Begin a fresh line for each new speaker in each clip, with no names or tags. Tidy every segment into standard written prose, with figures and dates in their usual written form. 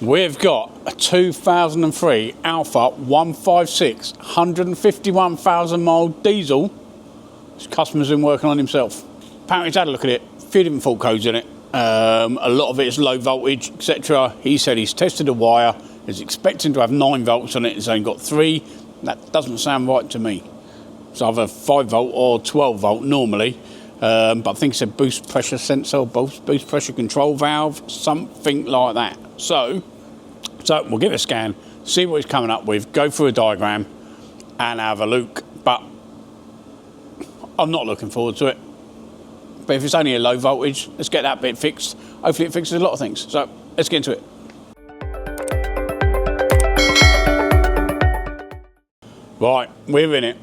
We've got a 2003 Alfa 156, 151,000 mile diesel. This customer's been working on himself. Apparently he's had a look at it, a few different fault codes in it. A lot of it is low voltage, etc. He said he's tested a wire, he's expecting to have 9 volts on it, he's only got 3. That doesn't sound right to me. It's either 5 volt or 12 volt normally. But I think it's a boost pressure sensor, boost pressure control valve, something like that. So we'll give it a scan, see what he's coming up with, go through a diagram and have a look. But I'm not looking forward to it. But if it's only a low voltage, let's get that bit fixed. Hopefully it fixes a lot of things. So let's get into it. Right, we're in it.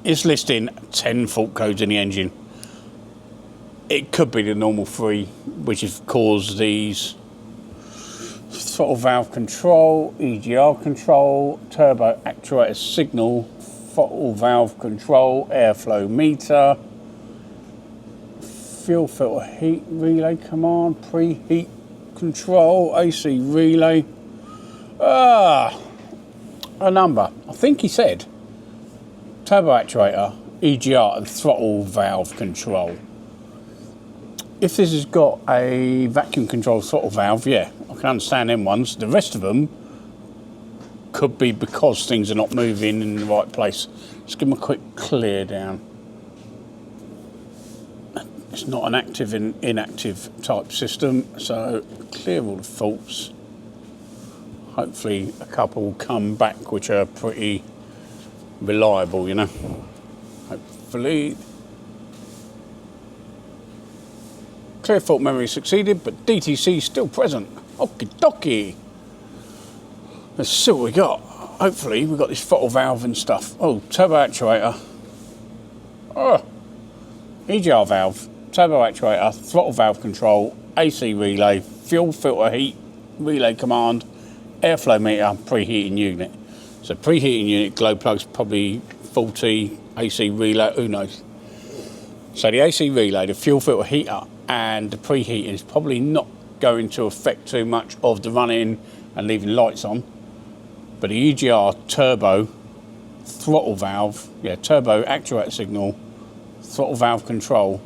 It's listing 10 fault codes in the engine. It could be the normal 3, which has caused these throttle valve control, EGR control, turbo actuator signal, throttle valve control, airflow meter, fuel filter heat relay command, preheat control, AC relay. A number. I think he said turbo actuator, EGR and throttle valve control. If this has got a vacuum control throttle valve, yeah, I can understand them ones. The rest of them could be because things are not moving in the right place. Let's give them a quick clear down. It's not an active and inactive type system, so clear all the faults. Hopefully a couple will come back which are pretty reliable, you know. Hopefully. Clear fault memory succeeded, but DTC still present. Okie dokie. Let's see what we got. Hopefully we've got this throttle valve and stuff. Oh, turbo actuator. EGR valve, turbo actuator, throttle valve control, AC relay, fuel filter heat, relay command, airflow meter, preheating unit. So preheating unit, glow plugs probably faulty, AC relay, who knows. So the AC relay, the fuel filter heater and the preheating is probably not going to affect too much of the running and leaving lights on. But the EGR turbo throttle valve, yeah, turbo actuator signal, throttle valve control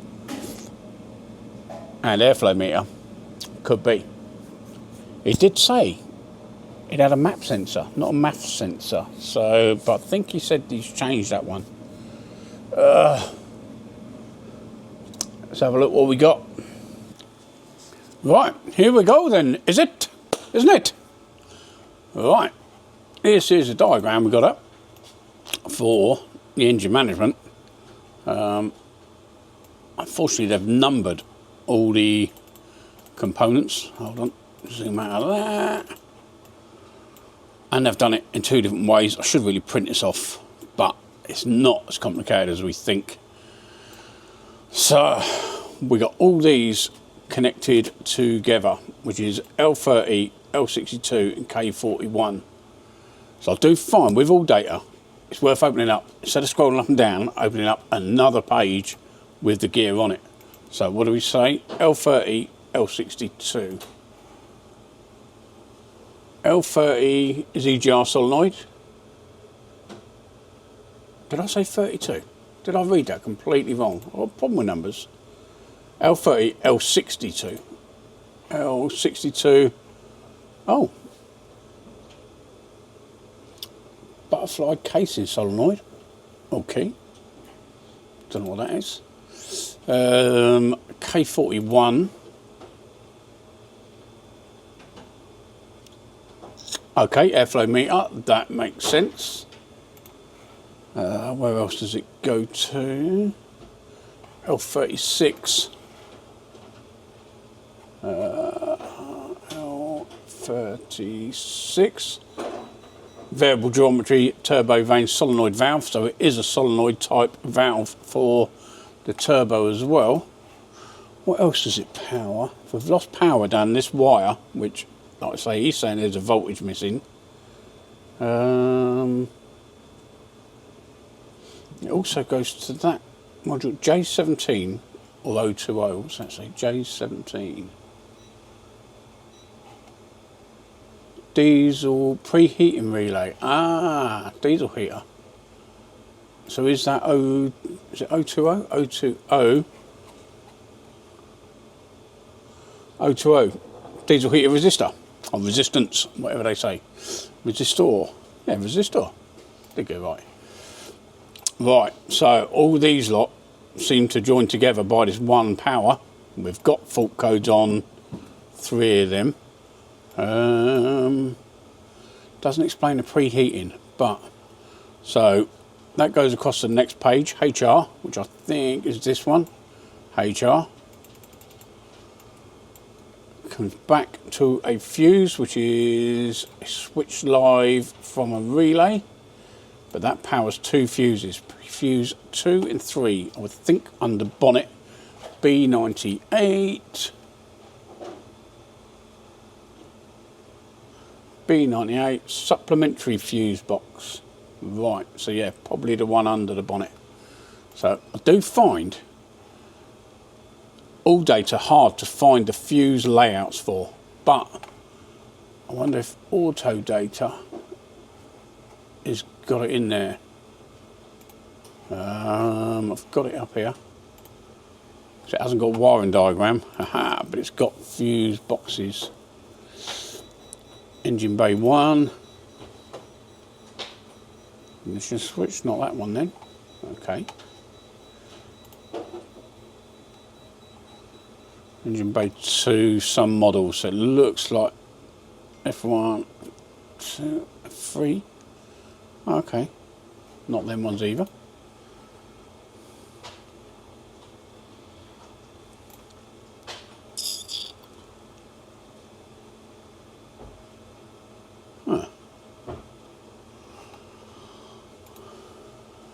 and airflow meter could be. It did say it had a map sensor, not a math sensor. So, but I think he said he's changed that one. Let's have a look what we got. Right, here we go then, is it? Isn't it? Right, here's a diagram we got up for the engine management. Unfortunately, they've numbered all the components. Hold on, zoom out of that. And they've done it in 2 different ways. I should really print this off, but it's not as complicated as we think. So we got all these connected together, which is L30, L62 and K41. So I'll do fine with all data. It's worth opening up, instead of scrolling up and down, opening up another page with the gear on it. So what do we say? L30, L62. L30 is EGR solenoid. Did I say 32? Did I read that completely wrong? I've got a problem with numbers. L30, L62. L62. Oh. Butterfly casing solenoid. Okay. Don't know what that is. K41. Okay, airflow meter. That makes sense. Where else does it go to? L36. L36. Variable geometry turbo vane solenoid valve, so it is a solenoid type valve for the turbo as well. What else does it power? If we've lost power down this wire, which, like I say, he's saying there's a voltage missing. It also goes to that module J17 or 020, what's that say? J17. diesel preheating relay. Ah, diesel heater. So is that is it 020? 020. 020. Diesel heater resistor. Or resistance, whatever they say. Resistor. Yeah, resistor. They go right. Right, so all these lot seem to join together by this one power. We've got fault codes on 3 of them. Doesn't explain the preheating, but so that goes across to the next page, HR, which I think is this one, HR. Comes back to a fuse, which is switched live from a relay, but that powers 2 fuses, fuse 2 and 3, I would think under bonnet, B98. B98 supplementary fuse box. Right, so yeah, probably the one under the bonnet. So I do find all data hard to find the fuse layouts for, but I wonder if auto data has got it in there. I've got it up here. So it hasn't got a wiring diagram, but it's got fuse boxes. Engine bay 1. Ignition switch, not that one then. Okay. Engine bay 2, some models. So it looks like F1, 2, F3. Okay. Not them ones either.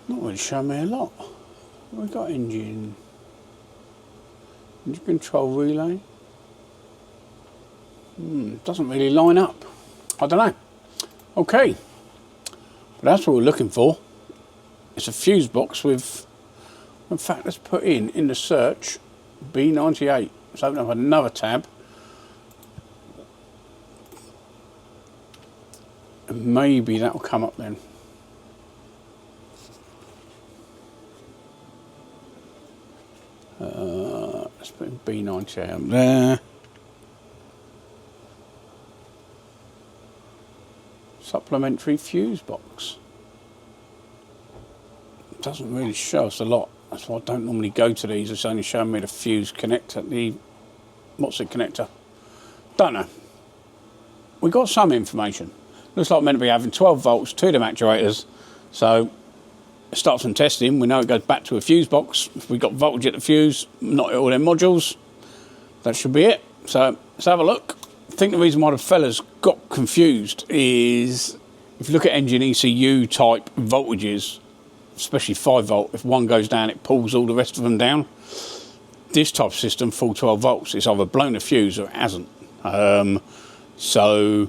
Not really showing me a lot. We've got engine control relay. Doesn't really line up. I don't know. Okay, but that's what we're looking for. It's a fuse box with, in fact, let's put in the search B98. Let's open up another tab. And maybe that will come up then. Let's put in B98 up there. Supplementary fuse box. Doesn't really show us a lot. That's why I don't normally go to these. It's only showing me the fuse connector, the what's it connector. Don't know. We got some information. Looks like we're meant to be having 12 volts, 2 of them actuators. So it starts some testing. We know it goes back to a fuse box. If we've got voltage at the fuse, not all them modules, that should be it. So let's have a look. I think the reason why the fellas got confused is if you look at engine ECU type voltages, especially 5 volt, if one goes down, it pulls all the rest of them down. This type of system, full 12 volts, it's either blown a fuse or it hasn't. So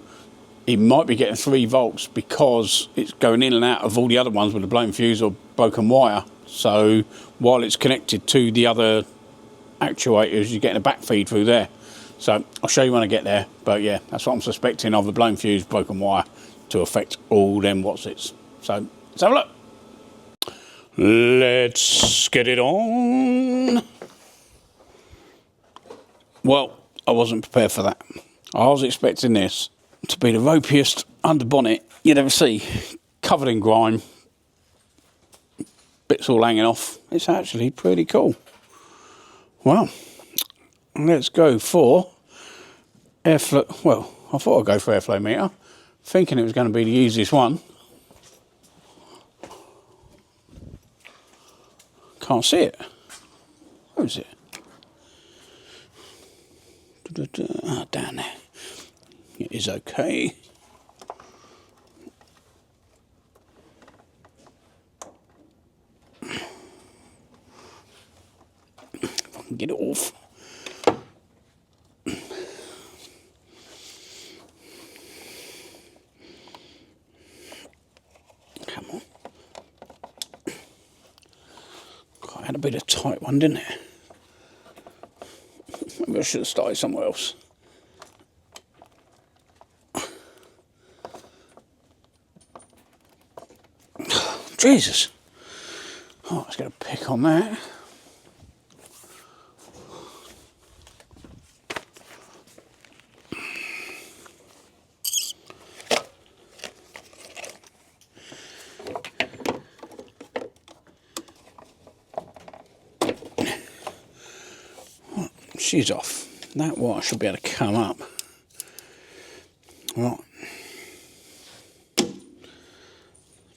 it might be getting 3 volts because it's going in and out of all the other ones with a blown fuse or broken wire. So while it's connected to the other actuators, you're getting a back feed through there. So I'll show you when I get there. But yeah, that's what I'm suspecting of, a blown fuse, broken wire to affect all them whatsits. So let's have a look. Let's get it on. Well, I wasn't prepared for that. I was expecting this to be the ropiest under bonnet you'd ever see, covered in grime, bits all hanging off. It's actually pretty cool. Well, let's go for airflow. Well, I thought I'd go for airflow meter, thinking it was going to be the easiest one. Can't see it. Where is it? Ah, down there. It is okay. If I can get it off. Come on. God, I had a bit of a tight one, didn't it? Maybe I should have started somewhere else. Jesus. Oh, let's get a pick on that. She's off. That wire should be able to come up. Right.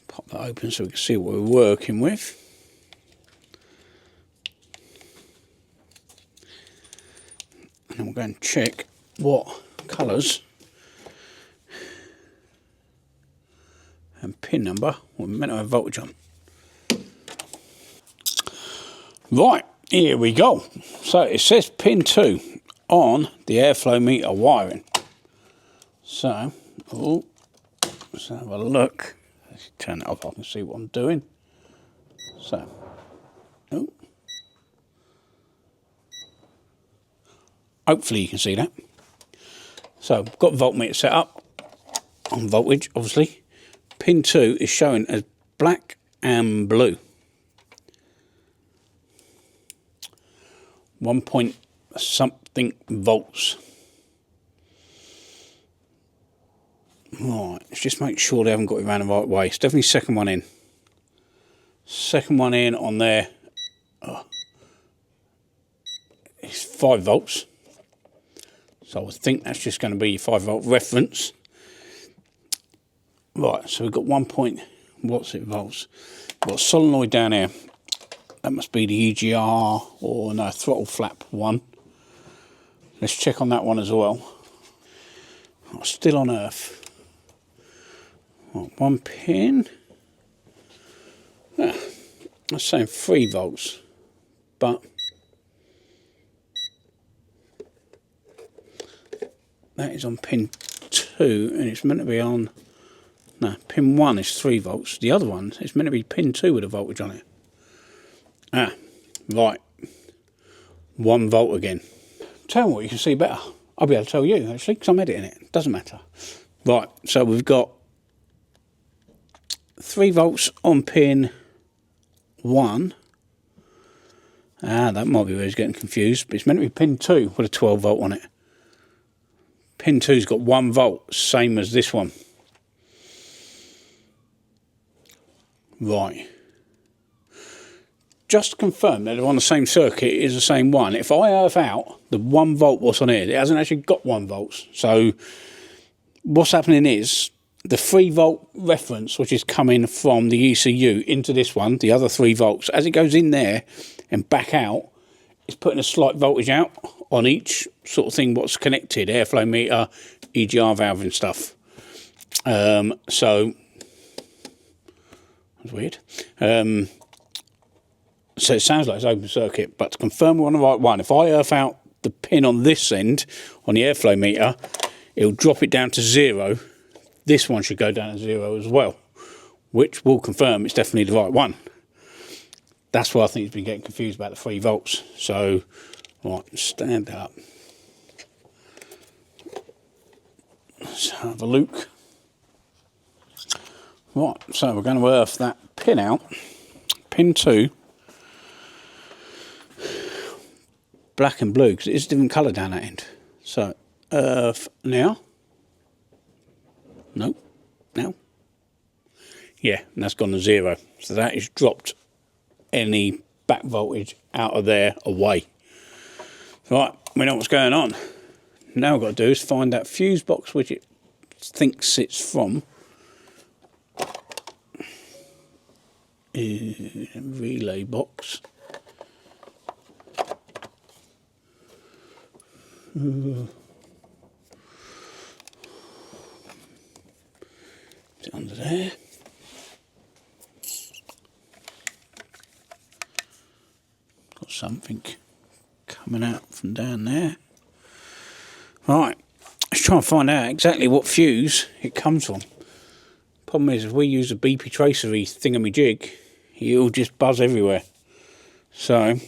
Pop that open so we can see what we're working with. And then we'll go and check what colours and pin number we're meant to have voltage on. Right, here we go. So it says pin 2 on the airflow meter wiring. So, let's have a look. Let's turn it off, I can see what I'm doing. So, hopefully you can see that. So, I've got voltmeter set up on voltage, obviously. Pin 2 is showing as black and blue. 1 point something volts. Right, let's just make sure they haven't got it around the right way. It's definitely second one in. Second one in on there. It's 5 volts. So I would think that's just going to be your 5 volt reference. Right, so we've got 1 point, what's it volts? We've got a solenoid down here. That must be the EGR or no, throttle flap one. Let's check on that one as well. Oh, still on earth. Right, 1 pin. That's saying 3 volts, but that is on pin 2 and it's meant to be on, no, pin 1 is 3 volts. The other one is meant to be pin 2 with a voltage on it. Right. 1 volt again. Tell me what you can see better. I'll be able to tell you actually because I'm editing it. Doesn't matter. Right, so we've got 3 volts on pin 1. That might be where he's getting confused, but it's meant to be pin 2 with a 12 volt on it. Pin 2's got 1 volt, same as this one. Right. Just to confirm that they're on the same circuit, it is the same one. If I earth out the 1 volt what's on here, it hasn't actually got 1 volts. So what's happening is the 3 volt reference, which is coming from the ECU into this one, the other 3 volts, as it goes in there and back out, it's putting a slight voltage out on each sort of thing what's connected, airflow meter, EGR valve and stuff. So that's weird. So it sounds like it's open circuit, but to confirm we're on the right one, if I earth out the pin on this end, on the airflow meter, it'll drop it down to 0. This one should go down to 0 as well, which will confirm it's definitely the right one. That's why I think he's been getting confused about the 3 volts. So, right, stand up. Let's have a look. Right, so we're going to earth that pin out, pin 2. Black and blue, because it is a different colour down that end. So, earth now. Nope. Now. Yeah, and that's gone to 0. So that has dropped any back voltage out of there away. Right, we know what's going on. Now what I've got to do is find that fuse box which it thinks it's from. Relay box. Is it under there? Got something coming out from down there. Right, let's try and find out exactly what fuse it comes from. Problem is, if we use a BP tracery thingamajig, it'll just buzz everywhere. So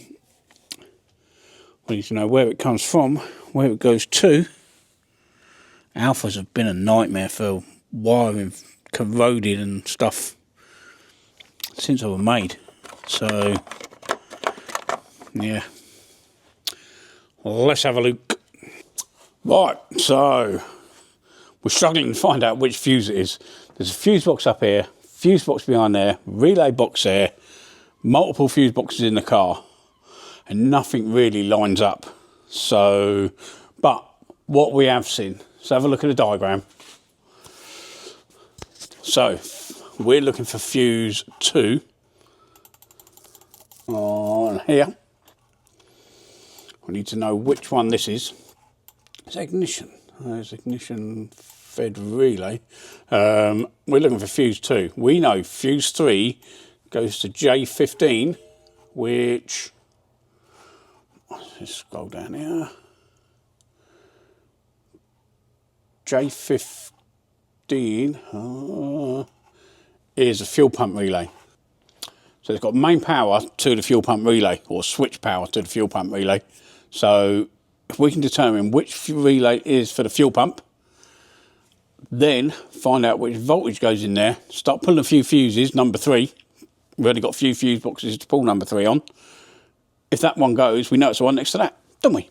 we need to know where it comes from, where it goes to. Alphas have been a nightmare for wiring, corroded and stuff. since I was made. So, yeah. Let's have a look. Right, so we're struggling to find out which fuse it is. There's a fuse box up here, fuse box behind there, relay box there, multiple fuse boxes in the car, and nothing really lines up. So, but what we have seen, let's have a look at the diagram. So, we're looking for fuse 2 on here. We need to know which one this is. It's ignition. There's ignition fed relay. We're looking for fuse 2. We know fuse 3 goes to J15, which, let's scroll down here. J15 is a fuel pump relay. So it's got main power to the fuel pump relay, or switch power to the fuel pump relay. So if we can determine which relay is for the fuel pump, then find out which voltage goes in there, start pulling a few fuses, number 3. We've already got a few fuse boxes to pull number 3 on. If that one goes, we know it's the one next to that, don't we?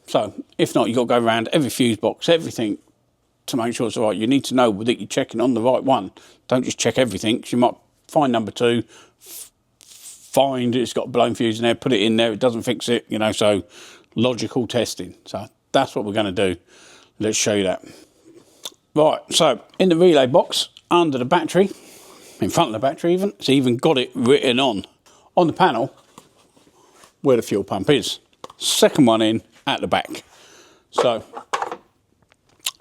So, if not, you've got to go around every fuse box, everything, to make sure it's all right. You need to know that you're checking on the right one. Don't just check everything, because you might find number 2, find it's got a blown fuse in there, put it in there, it doesn't fix it, you know, so logical testing. So that's what we're going to do. Let's show you that. Right, so in the relay box, under the battery, in front of the battery even, it's even got it written on the panel where the fuel pump is. Second one in at the back. So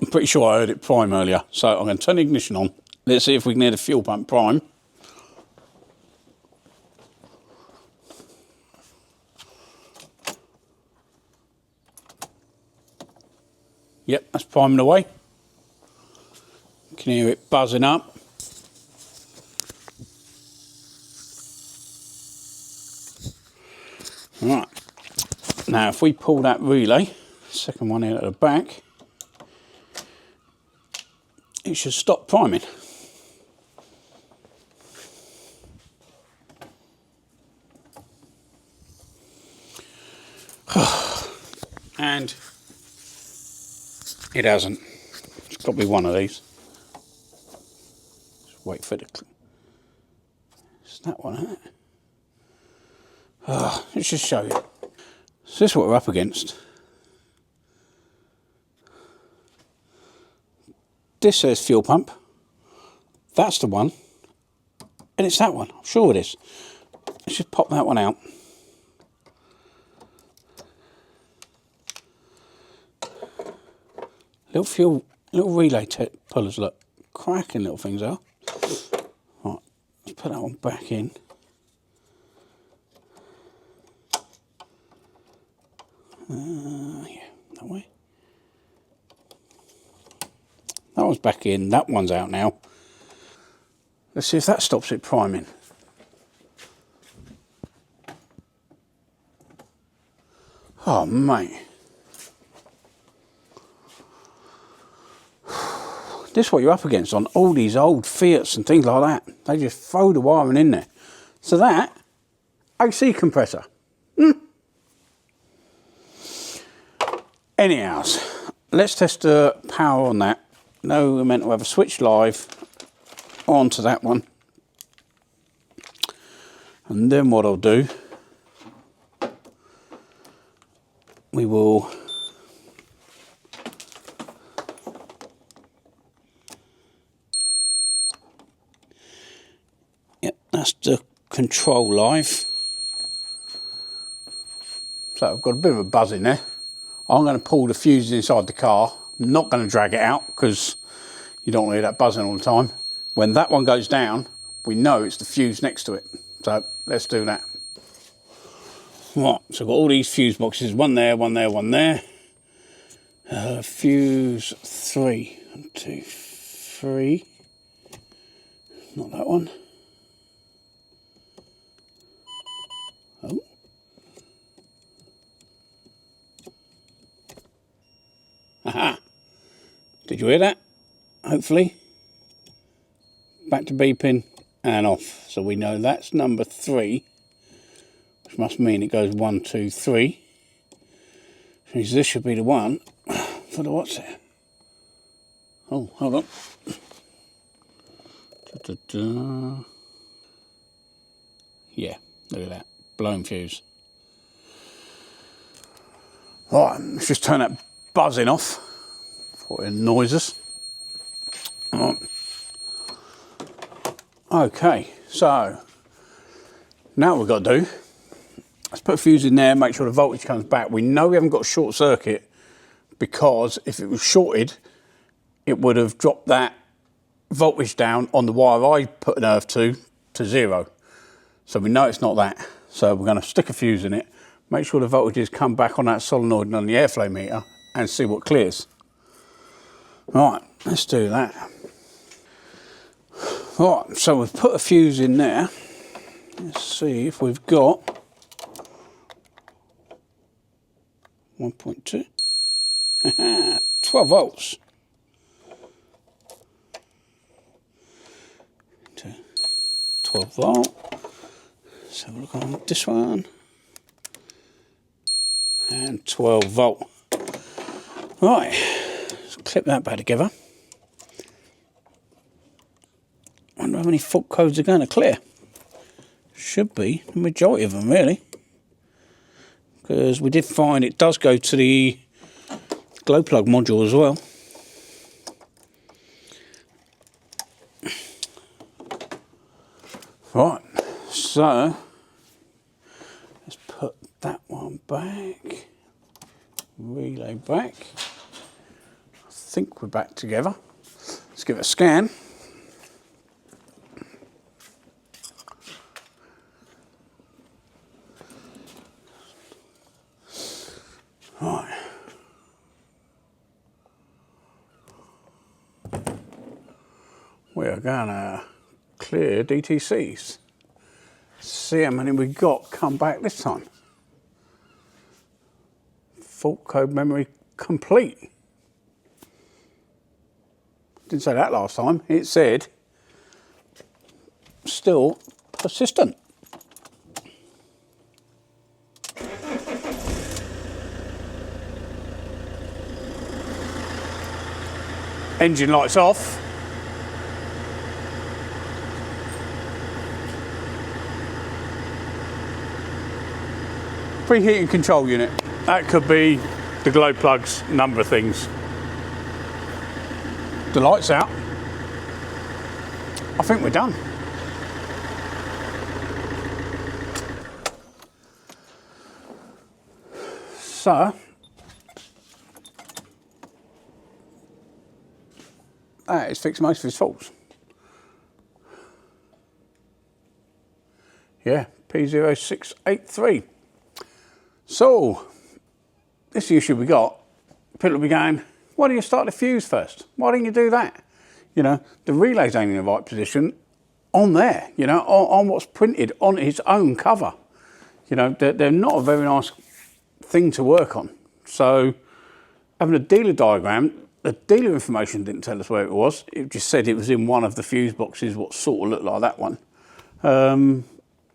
I'm pretty sure I heard it prime earlier. So I'm going to turn the ignition on. Let's see if we can hear the fuel pump prime. Yep, that's priming away. You can hear it buzzing up. Right. Now, if we pull that relay, second one in at the back, it should stop priming. And it hasn't. It's got to be one of these. Just wait for it to... It's that one, isn't it? Let's just show you. So this is what we're up against. This says fuel pump. That's the one. And it's that one. I'm sure it is. Let's just pop that one out. Little relay pullers, look. Cracking little things are. Right, let's put that one back in. Yeah, that way. That one's back in, that one's out now. Let's see if that stops it priming. Oh, mate. This is what you're up against on all these old Fiats and things like that. They just throw the wiring in there. So that, AC compressor. Anyhow, let's test the power on that. No, we're meant to have a switch live onto that one. And then what I'll do, we will that's the control live. So I've got a bit of a buzz in there. I'm going to pull the fuses inside the car. I'm not going to drag it out because you don't want to hear that buzzing all the time. When that one goes down, we know it's the fuse next to it. So let's do that. Right, so I've got all these fuse boxes, one there, one there, one there. Fuse 3, 1, 2, 3. Not that one. Oh. Aha. Did you hear that? Hopefully. back to beeping, and off. So we know that's number 3, which must mean it goes 1, 2, 3. Which means this should be the one for the what's it? Oh, hold on. Da-da-da. Yeah, look at that. Blown fuse. Right, let's just turn that buzzing off before it annoys us. Right. Okay, so now what we've got to do, let's put a fuse in there, make sure the voltage comes back. We know we haven't got a short circuit because if it was shorted, it would have dropped that voltage down on the wire I put an earth to 0. So we know it's not that. So we're going to stick a fuse in it, make sure the voltages come back on that solenoid and on the airflow meter and see what clears. Right, let's do that. Right, so we've put a fuse in there. Let's see if we've got 1.2. 12 volts. 12 volt. Let's have a look on this one. And 12 volt. Right, let's clip that back together. Wonder how many fault codes are going to clear. Should be the majority of them, really. Because we did find it does go to the glow plug module as well. Right, so let's put that one back, relay back. I think we're back together. Let's give it a scan. Right. We are gonna clear DTCs. See how many we got come back this time. Fault code memory complete. Didn't say that last time. It said still persistent. Engine lights off. Preheating control unit. That could be the glow plugs, number of things. The light's out. I think we're done. So, that has fixed most of his faults. Yeah, P0683. So, this is the issue we got. People will be going, why don't you start the fuse first? Why didn't you do that? You know, the relay's ain't in the right position on there, you know, on what's printed on its own cover. You know, they're not a very nice thing to work on. So, having a dealer diagram, the dealer information didn't tell us where it was. It just said it was in one of the fuse boxes, what sort of looked like that one.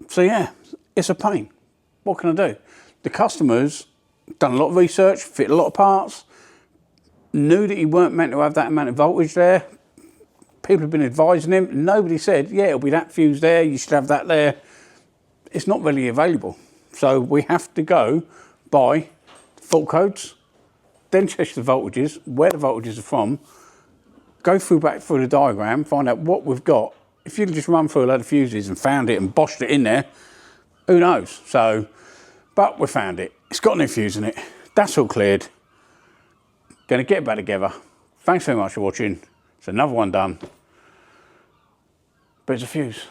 So yeah, it's a pain. What can I do? The customers done a lot of research, fit a lot of parts, knew that he weren't meant to have that amount of voltage there. People have been advising him. Nobody said, yeah, it'll be that fuse there, you should have that there. It's not really available. So we have to go by fault codes, then check the voltages, where the voltages are from, go back through the diagram, find out what we've got. If you'd just run through a load of fuses and found it and boshed it in there, who knows? So, but we found it. It's got no fuse in it. That's all cleared. Going to get it back together. Thanks very much for watching. It's another one done. But it's a fuse.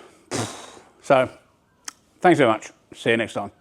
So, thanks very much. See you next time.